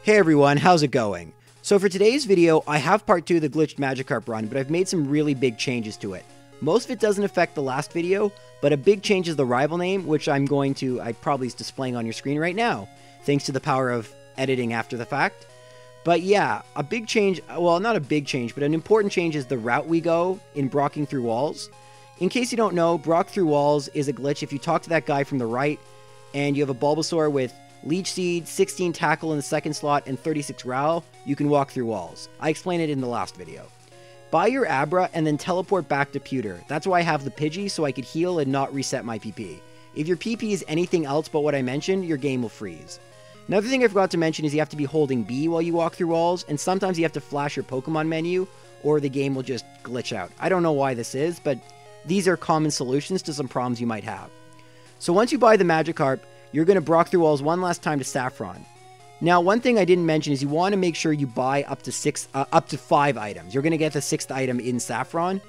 Hey everyone, how's it going? So for today's video, I have part 2 of the glitched Magikarp run, but I've made some really big changes to it. Most of it doesn't affect the last video, but a big change is the rival name, which I probably is displaying on your screen right now, thanks to the power of editing after the fact. But yeah, a big change, well not a big change, but an important change is the route we go in brocking through walls. In case you don't know, brock through walls is a glitch if you talk to that guy from the right, and you have a Bulbasaur with Leech Seed, 16 Tackle in the second slot, and 36 Growl, you can walk through walls. I explained it in the last video. Buy your Abra and then teleport back to Pewter. That's why I have the Pidgey, so I could heal and not reset my PP. If your PP is anything else but what I mentioned, your game will freeze. Another thing I forgot to mention is you have to be holding B while you walk through walls, and sometimes you have to flash your Pokemon menu, or the game will just glitch out. I don't know why this is, but these are common solutions to some problems you might have. So once you buy the Magikarp, you're going to brock through walls one last time to Saffron. Now, one thing I didn't mention is you want to make sure you buy up to 5 items. You're going to get the 6th item in Saffron.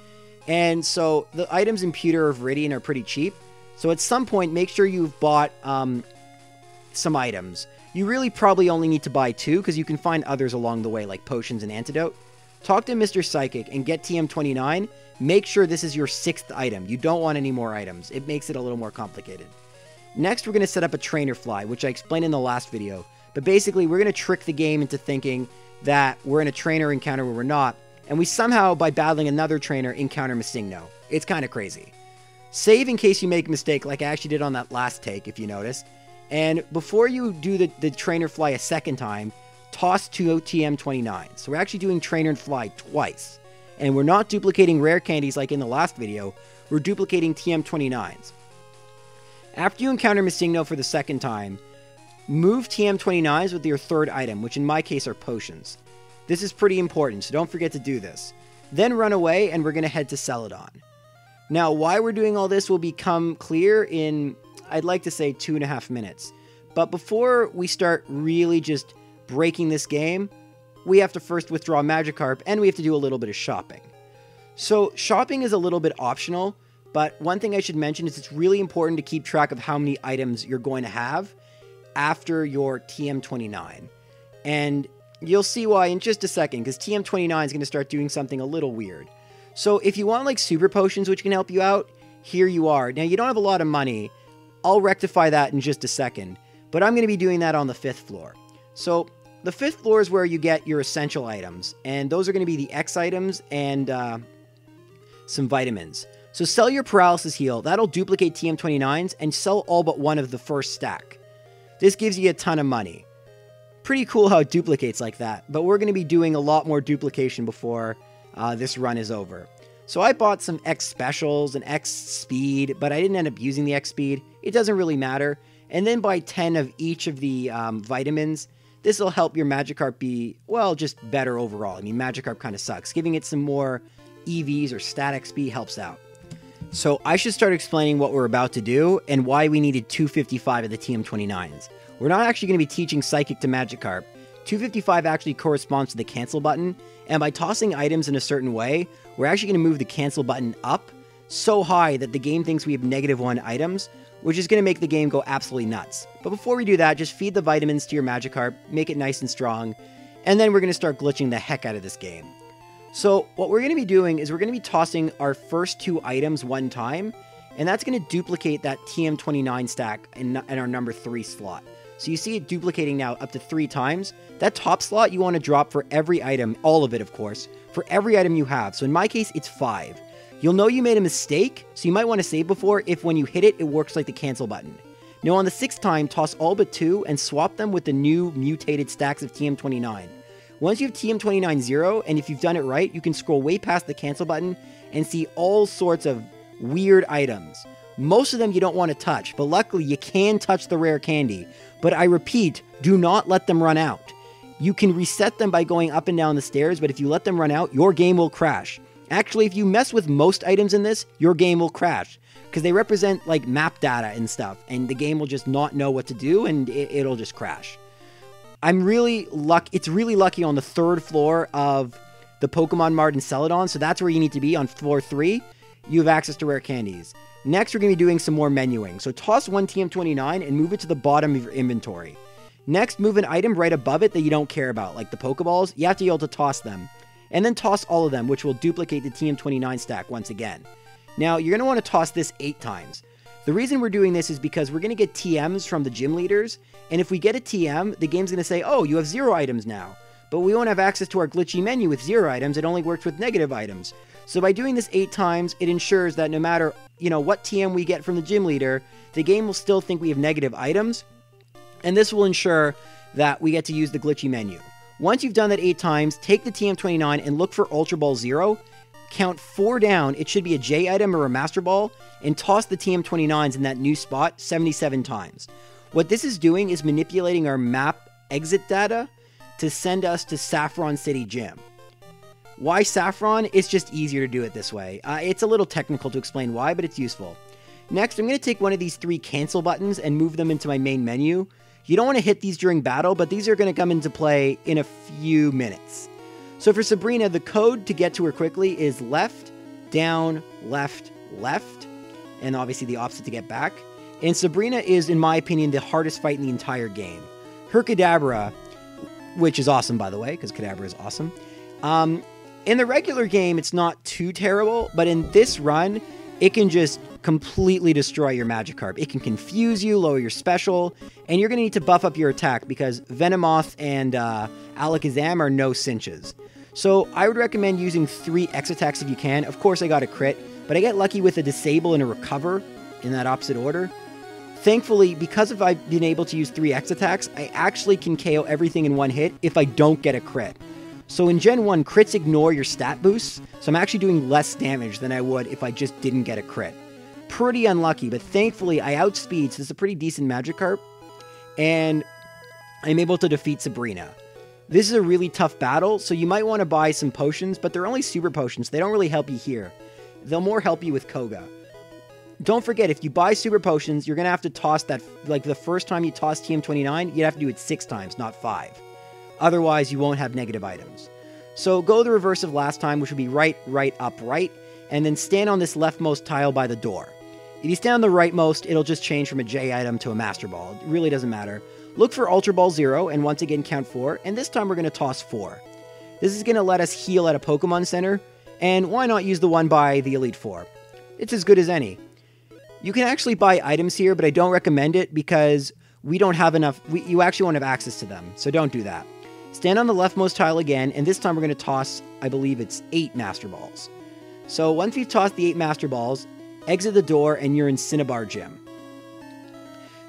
And so the items in Pewter or Viridian are pretty cheap. So at some point, make sure you've bought some items. You really probably only need to buy 2 because you can find others along the way, like potions and antidote. Talk to Mr. Psychic and get TM29. Make sure this is your 6th item. You don't want any more items. It makes it a little more complicated. Next, we're going to set up a trainer fly, which I explained in the last video. But basically, we're going to trick the game into thinking that we're in a trainer encounter where we're not. And we somehow, by battling another trainer, encounter Mistingno. It's kind of crazy. Save in case you make a mistake, like I actually did on that last take, if you noticed. And before you do the trainer fly a second time, toss 2 TM29. So we're actually doing trainer and fly twice. And we're not duplicating rare candies like in the last video. We're duplicating TM29s. After you encounter Mistingno for the second time, move TM29s with your 3rd item, which in my case are potions. This is pretty important, so don't forget to do this. Then run away, and we're going to head to Celadon. Now, why we're doing all this will become clear in, I'd like to say, 2.5 minutes. But before we start really just breaking this game, we have to first withdraw Magikarp, and we have to do a little bit of shopping. So, shopping is a little bit optional, but one thing I should mention is it's really important to keep track of how many items you're going to have after your TM29. And you'll see why in just a second, because TM29 is going to start doing something a little weird. So if you want like super potions which can help you out, here you are. Now you don't have a lot of money. I'll rectify that in just a second, but I'm going to be doing that on the 5th floor. So the 5th floor is where you get your essential items, and those are going to be the X items and some vitamins. So sell your Paralysis Heal, that'll duplicate TM29s, and sell all but one of the first stack. This gives you a ton of money. Pretty cool how it duplicates like that, but we're going to be doing a lot more duplication before this run is over. So I bought some X Specials and X Speed, but I didn't end up using the X Speed. It doesn't really matter. And then buy 10 of each of the vitamins. This will help your Magikarp be, well, just better overall. I mean, Magikarp kind of sucks. Giving it some more EVs or Stat XP helps out. So I should start explaining what we're about to do and why we needed 255 of the TM29s. We're not actually going to be teaching Psychic to Magikarp. 255 actually corresponds to the cancel button, and by tossing items in a certain way, we're actually going to move the cancel button up so high that the game thinks we have -1 items, which is going to make the game go absolutely nuts. But before we do that, just feed the vitamins to your Magikarp, make it nice and strong, and then we're going to start glitching the heck out of this game. So what we're going to be doing is we're going to be tossing our first 2 items one time, and that's going to duplicate that TM29 stack in our number 3 slot. So you see it duplicating now up to 3 times. That top slot you want to drop for every item, all of it of course, for every item you have. So in my case, it's 5. You'll know you made a mistake, so you might want to save before if when you hit it, it works like the cancel button. Now on the 6th time, toss all but 2 and swap them with the new mutated stacks of TM29. Once you have TM29 0, and if you've done it right, you can scroll way past the cancel button and see all sorts of weird items. Most of them you don't want to touch, but luckily you can touch the rare candy. But I repeat, do not let them run out. You can reset them by going up and down the stairs, but if you let them run out, your game will crash. Actually, if you mess with most items in this, your game will crash, because they represent like map data and stuff, and the game will just not know what to do, and it'll just crash. I'm really lucky. It's really lucky on the 3rd floor of the Pokemon Mart in Celadon, so that's where you need to be on floor 3. You have access to rare candies. Next, we're going to be doing some more menuing. So toss 1 TM29 and move it to the bottom of your inventory. Next, move an item right above it that you don't care about, like the Pokeballs. You have to be able to toss them. And then toss all of them, which will duplicate the TM29 stack once again. Now, you're going to want to toss this 8 times. The reason we're doing this is because we're going to get TMs from the gym leaders, and if we get a TM, the game's going to say, oh, you have 0 items now. But we won't have access to our glitchy menu with 0 items, it only works with negative items. So by doing this 8 times, it ensures that no matter, what TM we get from the gym leader, the game will still think we have negative items, and this will ensure that we get to use the glitchy menu. Once you've done that 8 times, take the TM29 and look for Ultra Ball 0, count 4 down, it should be a J item or a Master Ball, and toss the TM29s in that new spot 77 times. What this is doing is manipulating our map exit data to send us to Saffron City Gym. Why Saffron? It's just easier to do it this way. It's a little technical to explain why, but it's useful. Next, I'm going to take one of these 3 cancel buttons and move them into my main menu. You don't want to hit these during battle, but these are going to come into play in a few minutes. So for Sabrina, the code to get to her quickly is left, down, left, left, and obviously the opposite to get back. And Sabrina is, in my opinion, the hardest fight in the entire game. Her Kadabra, which is awesome, by the way, because Kadabra is awesome. In the regular game, it's not too terrible, but in this run, it can just completely destroy your Magikarp. It can confuse you, lower your special, and you're going to need to buff up your attack because Venomoth and Alakazam are no cinches. So I would recommend using 3 X attacks if you can. Of course, I got a crit, but I get lucky with a disable and a recover in that opposite order. Thankfully, because I've been able to use 3 X attacks, I actually can KO everything in one hit if I don't get a crit. So in Gen 1, crits ignore your stat boosts, so I'm actually doing less damage than I would if I just didn't get a crit. Pretty unlucky, but thankfully I outspeed, so this is a pretty decent Magikarp, and I'm able to defeat Sabrina. This is a really tough battle, so you might want to buy some potions, but they're only super potions, so they don't really help you here. They'll more help you with Koga. Don't forget, if you buy super potions, you're going to have to toss that, like the first time you toss TM29, you'd have to do it 6 times, not 5. Otherwise, you won't have negative items. So go the reverse of last time, which would be right, right, up, right, and then stand on this leftmost tile by the door. If you stand on the rightmost, it'll just change from a J item to a Master Ball. It really doesn't matter. Look for Ultra Ball 0, and once again count 4, and this time we're going to toss 4. This is going to let us heal at a Pokemon Center, and why not use the one by the Elite Four? It's as good as any. You can actually buy items here, but I don't recommend it because we don't have enough, you actually won't have access to them, so don't do that. Stand on the leftmost tile again, and this time we're going to toss, I believe it's 8 Master Balls. So once we've tossed the 8 Master Balls, exit the door and you're in Cinnabar Gym.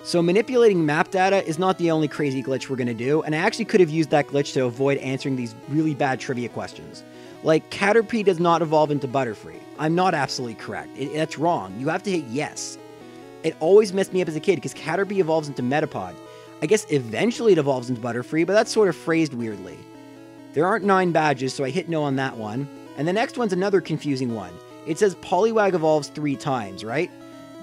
So manipulating map data is not the only crazy glitch we're going to do, and I actually could have used that glitch to avoid answering these really bad trivia questions. Like, Caterpie does not evolve into Butterfree. I'm not absolutely correct. That's wrong. You have to hit yes. It always messed me up as a kid because Caterpie evolves into Metapod. I guess eventually it evolves into Butterfree, but that's sort of phrased weirdly. There aren't 9 badges, so I hit no on that one. And the next one's another confusing one. It says Poliwag evolves 3 times, right?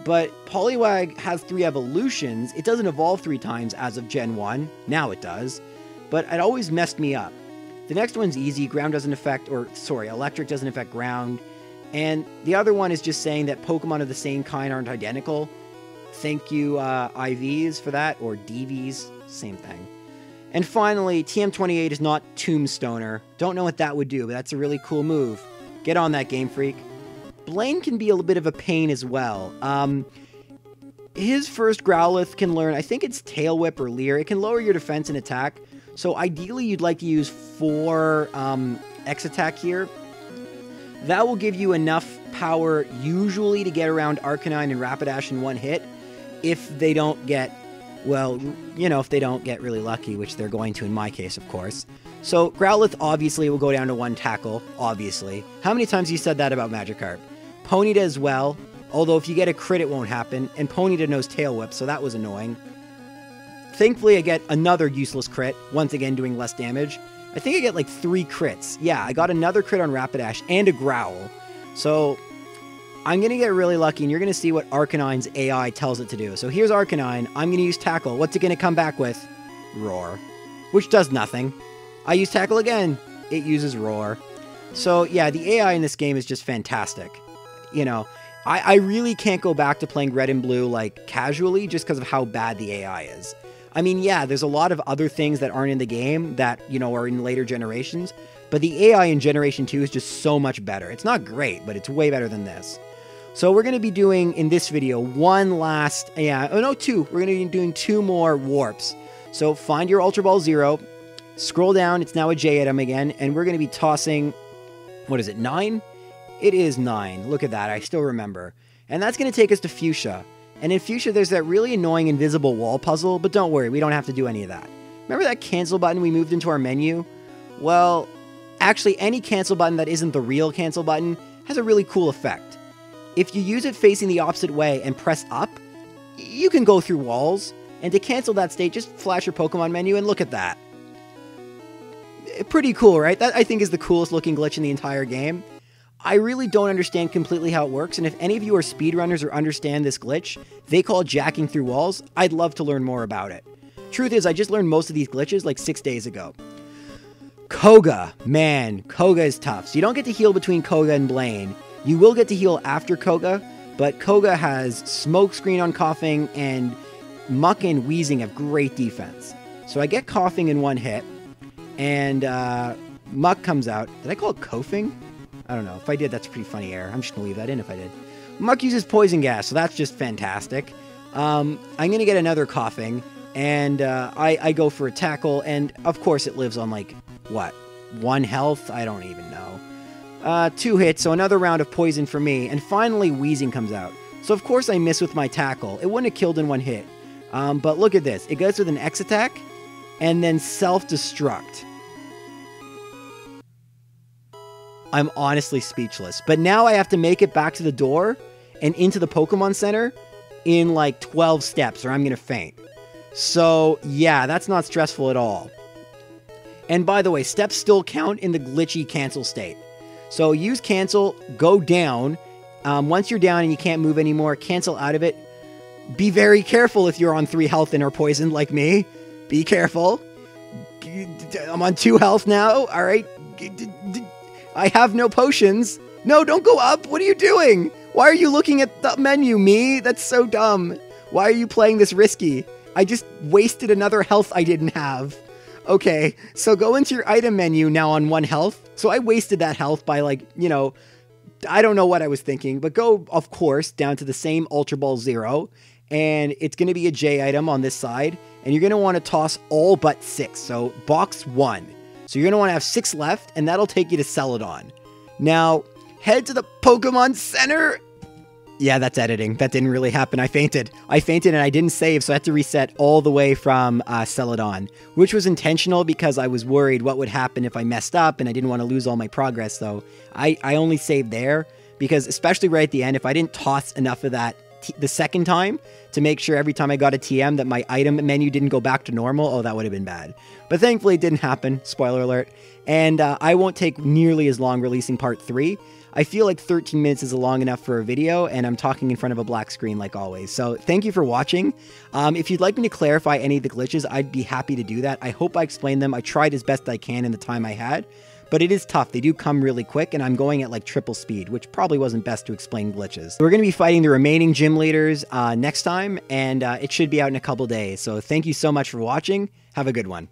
But Poliwag has 3 evolutions. It doesn't evolve 3 times as of Gen 1. Now it does. But it always messed me up. The next one's easy. Ground doesn't affect, electric doesn't affect ground. And the other one is just saying that Pokemon of the same kind aren't identical. Thank you, IVs for that, or DVs, same thing. And finally, TM28 is not Tombstoner. Don't know what that would do, but that's a really cool move. Get on that, Game Freak. Blaine can be a little bit of a pain as well. His first Growlithe can learn, I think it's Tail Whip or Leer. It can lower your defense and attack. So ideally, you'd like to use 4 X attack here. That will give you enough power, usually, to get around Arcanine and Rapidash in one hit. If they don't get, well, if they don't get really lucky, which they're going to in my case, of course. So Growlithe obviously will go down to 1 tackle, obviously. How many times you said that about Magikarp? Ponyta as well, although if you get a crit it won't happen, and Ponyta knows Tail Whip, so that was annoying. Thankfully I get another useless crit, once again doing less damage. I think I get like 3 crits. Yeah, I got another crit on Rapidash and a Growl. So I'm going to get really lucky, and you're going to see what Arcanine's AI tells it to do. So here's Arcanine. I'm going to use Tackle. What's it going to come back with? Roar. Which does nothing. I use Tackle again. It uses Roar. So yeah, the AI in this game is just fantastic. I really can't go back to playing Red and Blue, like, casually, just because of how bad the AI is. I mean, yeah, there's a lot of other things that aren't in the game that, you know, are in later generations, but the AI in Generation 2 is just so much better. It's not great, but it's way better than this. So we're going to be doing, in this video, two. We're going to be doing 2 more warps. So find your Ultra Ball 0, scroll down, it's now a J item again, and we're going to be tossing, what is it, 9? It is 9. Look at that, I still remember. And that's going to take us to Fuchsia. And in Fuchsia, there's that really annoying invisible wall puzzle, but don't worry, we don't have to do any of that. Remember that cancel button we moved into our menu? Well, actually, any cancel button that isn't the real cancel button has a really cool effect. If you use it facing the opposite way and press up, you can go through walls. And to cancel that state, just flash your Pokemon menu and look at that. Pretty cool, right? That, I think, is the coolest looking glitch in the entire game. I really don't understand completely how it works, and if any of you are speedrunners or understand this glitch they call jacking through walls, I'd love to learn more about it. Truth is, I just learned most of these glitches like 6 days ago. Koga. Man, Koga is tough. So you don't get to heal between Koga and Blaine. You will get to heal after Koga, but Koga has Smokescreen on Coughing, and Muck and Wheezing have great defense. So I get Coughing in 1 hit, and Muck comes out. Did I call it Coughing? I don't know. If I did, that's a pretty funny error. I'm just going to leave that in if I did. Muck uses Poison Gas, so that's just fantastic. I'm going to get another Coughing, and I go for a Tackle, and of course it lives on, like, what? 1 health? I don't even know. 2 hits, so another round of Poison for me, and finally Wheezing comes out. So of course I miss with my Tackle. It wouldn't have killed in 1 hit. But look at this. It goes with an X attack, and then self-destruct. I'm honestly speechless. But now I have to make it back to the door and into the Pokemon Center in like 12 steps or I'm going to faint. So yeah, that's not stressful at all. And by the way, steps still count in the glitchy cancel state. So use cancel, go down. Once you're down and you can't move anymore, cancel out of it. Be very careful if you're on 3 health and are poisoned like me. Be careful. I'm on 2 health now. All right. I have no potions. No, don't go up. What are you doing? Why are you looking at the menu, me? That's so dumb. Why are you playing this risky? I just wasted another health I didn't have. Okay, so go into your item menu now on 1 health. So I wasted that health by, like, you know, I don't know what I was thinking, but go, of course, down to the same Ultra Ball 0, and it's going to be a J item on this side, and you're going to want to toss all but 6, so box 1. So you're going to want to have 6 left, and that'll take you to Celadon. Now, head to the Pokemon Center. Yeah, that's editing. That didn't really happen. I fainted. And I didn't save, so I had to reset all the way from Celadon, which was intentional because I was worried what would happen if I messed up, and I didn't want to lose all my progress, so I only saved there because, especially right at the end, if I didn't toss enough of that the second time to make sure every time I got a TM that my item menu didn't go back to normal, oh, that would have been bad. But thankfully it didn't happen, spoiler alert, and I won't take nearly as long releasing part 3. I feel like 13 minutes is long enough for a video, and I'm talking in front of a black screen like always. So thank you for watching. If you'd like me to clarify any of the glitches, I'd be happy to do that. I hope I explained them. I tried as best I can in the time I had. But it is tough. They do come really quick, and I'm going at like triple speed, which probably wasn't best to explain glitches. We're going to be fighting the remaining gym leaders next time, and it should be out in a couple days. So thank you so much for watching. Have a good one.